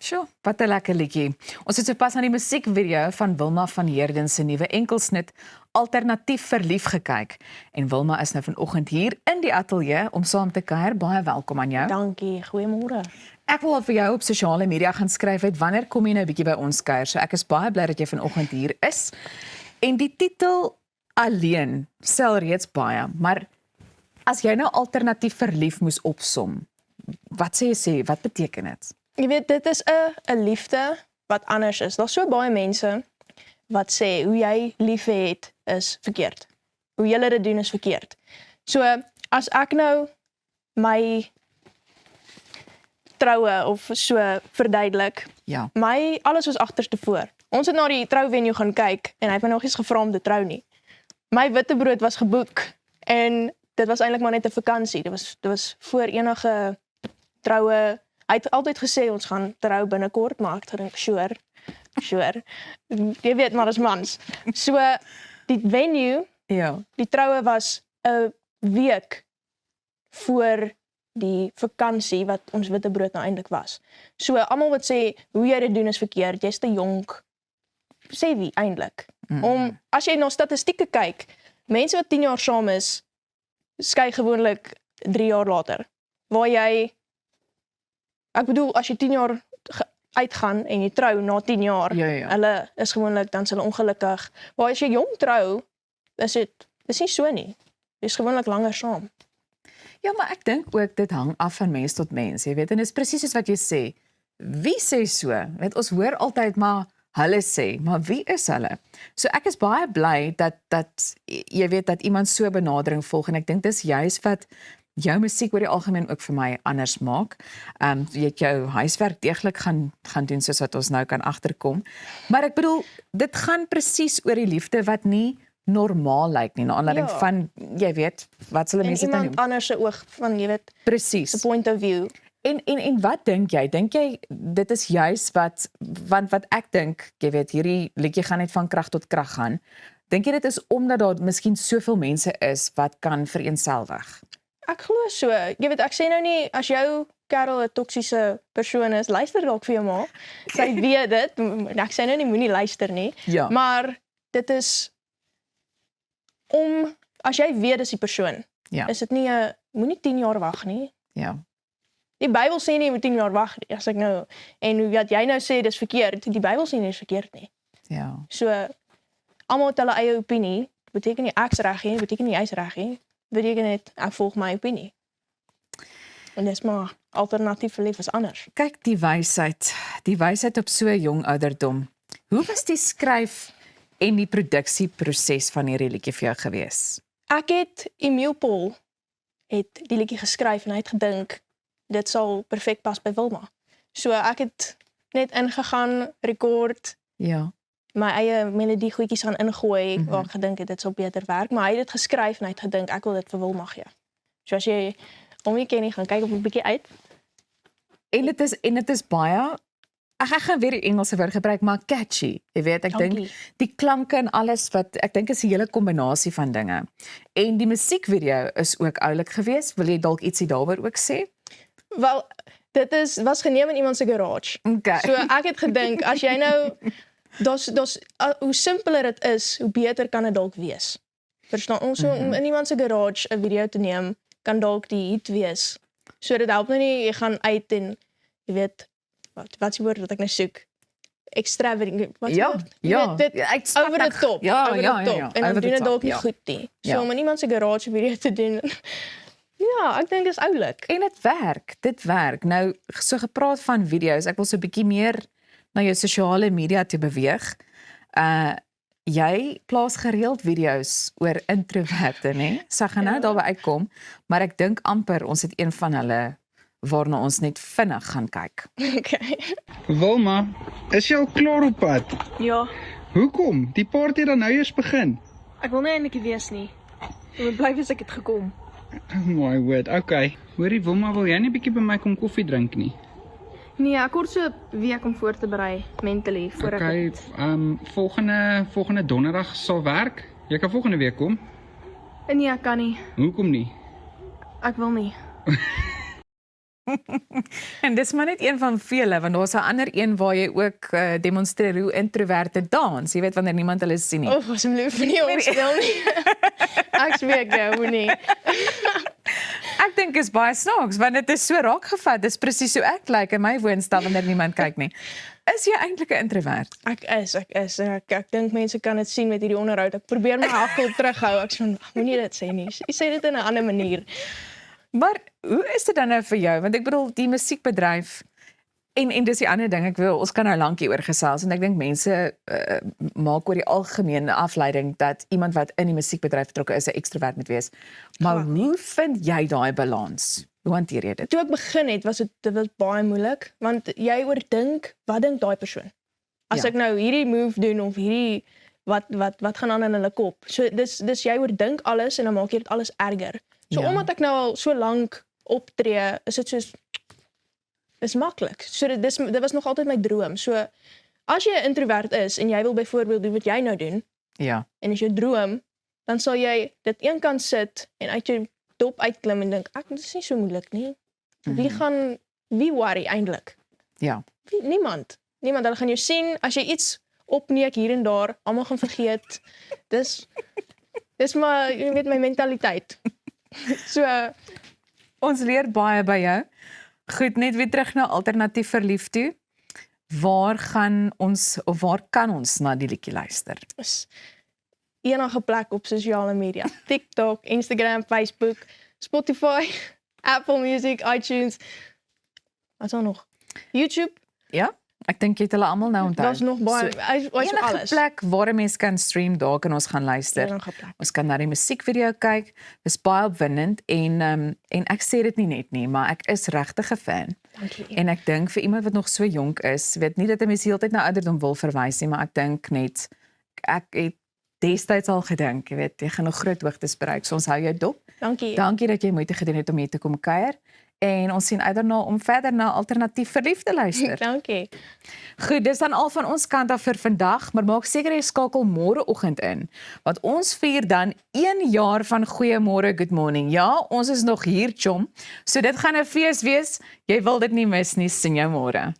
Sjoe, wat 'n lekker liedjie. Ons het sopas aan die musiekvideo van Wilma van Heerden se nuwe enkelsnit Alternatief Verlief gekyk. En Wilma is nou vanoggend hier in die ateljee om saam te kuier. Baie welkom aan jou. Dankie, goeiemôre. Ek wil al vir jou op sosiale media gaan skryf het wanneer kom jy nou 'n bietjie by ons kuier. So ek is baie bly dat jy vanoggend hier is. En die titel Alleen sel reeds baie, maar as jy nou Alternatief Verlief moes opsom, wat sê, wat beteken dit? Jy weet, dit is 'n liefde wat anders is. Daar's so baie mense wat sê hoe jy lief het is verkeerd. Hoe jy dit doen is verkeerd. So as ek nou my troue of so verduidelik, Ja. my alles was agterstevoor. Ons het na die trouvenue gaan kyk en hy het my nog eens gevra om te trou nie. My witbrood was geboek en dit was eintlik maar net 'n vakansie. Dit was voor enige troue. Hy het altyd gesê ons gaan trou binnekort, maar ek dink sure. Jy weet maar as mans. So die venue, Ja. die troue was 'n week voor die vakansie wat ons witbrood nou eintlik was. So almal wat sê hoe jy dit doen is verkeerd, jy's te jonk. Sê wie eintlik? Om as jy na statistieke kyk, mense wat 10 jaar saam is, skei gewoonlik 3 jaar later. Waar jy ek bedoel as jy 10 jaar uitgaan en jy trou na 10 jaar, Ja. hulle is gewoonlik dan is hulle ongelukkig. Maar as jy jong trou, is nie so nie. Dis gewoonlik langer saam. Ja, maar ek dink ook dit hang af van mens tot mens, jy weet, en dit is presies soos wat jy sê. Wie sê so? Weet ons hoor altyd maar hulle sê, maar wie is hulle? So ek is baie bly dat jy weet dat iemand so benadering volg en ek dink dis juis wat jou musiek oor die algemeen ook vir my anders maak. Jy het jou huiswerk deeglik gaan doen soos wat ons nou kan agterkom. Maar ek bedoel, dit gaan presies oor die liefde wat nie normaal lyk nie, na aanleiding van jy weet, wat sal mense dit nou iemand noem? anders se oog van jy weet, Presies. the point of view. En wat dink jy? Dink jy dit is juis want wat ek dink, jy weet, hierdie liedjie gaan net van krag tot krag gaan. Dink jy dit is omdat daar miskien soveel mense is wat kan vereenselwig? Ek glo so. Jy weet, ek sê nou nie as jou kerel 'n toksiese persoon is, luister dalk vir jou ma. Sy weet dit. Ek sê nou nie moenie luister nie. Ja. Maar dit is as jy weet dis die persoon, Ja. is dit nie moenie 10 jaar wag nie. Ja. Die Bybel sê nie jy moet 10 jaar wag nie. As ek nou en wat jy nou sê dis verkeerd, die Bybel sê nie dis verkeerd nie. Ja. So almal het hulle eie opinie. Beteken nie ek's reg nie, beteken nie jy's reg nie. Beteken net ek volg my opinie. En dis maar alternatief verlief is anders. Kyk die wysheid op so 'n jong ouderdom. Hoe was die skryf en die produksieproses van hierdie liedjie vir jou gewees? Ek het Emile Paul het die liedjie geskryf en hy het gedink dit sal perfek pas by Wilma. So ek het net ingegaan, rekord, Ja. my eie melodie goedjies gaan ingooi waar ek gedink het dit sal beter werk, maar hy het dit geskryf en hy het gedink ek wil dit vir Wilma gee. So as jy om nie ken nie, gaan kyk op 'n bietjie uit. En dit is baie ek gaan weer die Engelse woord gebruik, maar catchy. Jy weet, ek dink Dankie. die klanke en alles wat ek dink is 'n hele kombinasie van dinge. En die musiekvideo is ook oulik geweest. Wil jy dalk ietsie daaroor ook sê? Wel, was geneem in iemand se garage. Okay. So ek het gedink as jy nou hoe simpeler dit is, hoe beter kan dit dalk wees. Verstaan ons om in iemand se garage 'n video te neem kan dalk die hit wees. So dit help nou nie jy gaan uit en jy weet wat is die woord wat ek nou soek? Extravagant. Wat is die woord? Jy weet, dit over the top. Ja, over ja, the ja, top. ja. En dan Over the doen dit top, dalk nie ja. goed nie. So Ja. om in iemand se garage 'n video te doen. Ja, ek dink is oulik. En dit werk. Nou, so gepraat van video's, ek wil so 'n bietjie meer na jou sosiale media toe beweeg. Jy plaas gereeld video's oor introverte, né? So gaan nou daarby uitkom, maar ek dink amper ons het een van hulle waarna ons net vinnig gaan kyk. Okay. Wilma, is jy al klaar op pad? Ja, Hoekom? Die party dan nou eers begin. ek wil nie eintlik wees nie. Ek moet bly as ek het gekom. Oh my word, okay. Hoorie Wilma, wil jy nie bietjie by my kom koffie drink nie? Nee, ek kort so 'n week om voor te berei mentally voor Okay, ek volgende donderdag sal werk. Jy kan volgende week kom. Nee, ek kan nie. Hoekom nie? Ek wil nie. En dis maar net een van vele, want daar's 'n ander een waar jy ook demonstreer hoe introverte dans, jy weet wanneer niemand hulle sien nie. Of asseblief nie opstel nie. Ek sweek jou, nie. Ek dink is baie snaaks, want dit is so raak gevat, dis presies so ek lyk in my woonstel wanneer niemand kyk nie. Is jy eintlik 'n introvert? Ek is. En ek dink mense kan dit sien met hierdie onderhoud. Ek probeer my hakkel terughou. Ek sê, moenie dit sê nie. Jy sê dit in 'n ander manier. Maar hoe is dit dan nou vir jou? Want ek bedoel die musiekbedryf en dis die ander ding, ek wil ons kan nou lank hieroor gesels en ek dink mense maak oor die algemene afleiding dat iemand wat in die musiekbedryf betrokke is 'n ekstrovert moet wees. Maar hoe vind jy daai balans? Hoe hanteer jy dit? Toe ek begin het, was dit was baie moeilik, want jy oordink, wat dink daai persoon? As Ja. ek nou hierdie move doen of hierdie wat gaan aan in hulle kop? So dis jy oordink alles en dan maak jy dit alles erger. So Ja. omdat ek nou al so lank optree, is dit soos is maklik. So dit was nog altyd my droom. So as jy 'n introvert is en jy wil byvoorbeeld doen wat jy nou doen Ja. en is jou droom, dan sal jy dit eenkant sit en uit jou dop uitklim en dink, dit is nie so moeilik nie. Wie worry eintlik? Ja. Niemand. Hulle gaan jou sien as jy iets opneek hier en daar, almal gaan vergeet. Dis maar jy weet my mentaliteit. So Ons leer baie by jou. Goed, net weer terug na alternatief verlief toe. Waar kan ons na die liedjie luister? is enige plek op sosiale media. TikTok, Instagram, Facebook, Spotify, Apple Music, iTunes. Wat is daar nog? YouTube. Ja, ek dink jy het hulle almal nou onthou. Daar's nog baie Enige alles. plek waar 'n mens kan stream, daar kan ons gaan luister. Enige plek. Ons kan na die musiekvideo kyk. Dis baie opwindend en ek sê dit nie net nie, maar ek is regtig 'n fan. Dankie. En ek dink vir iemand wat nog so jonk is, weet nie dat 'n mens heeltyd na ouderdom wil verwys nie, maar ek dink net ek het destyds al gedink, jy weet, jy gaan nog groot hoogtes bereik. So ons hou jou dop. Dankie. Dankie dat jy moeite gedoen het om hier te kom kuier. En ons sien uit daarna om verder na alternatief verlief te luister. Dankie. Goed, dis dan al van ons kant af vir vandag, maar maak seker jy skakel môreoggend in, want ons vier dan 1 jaar van goeiemôre, good morning. Ja, ons is nog hier, chom. So dit gaan 'n fees wees. Jy wil dit nie mis nie. Sien jou môre.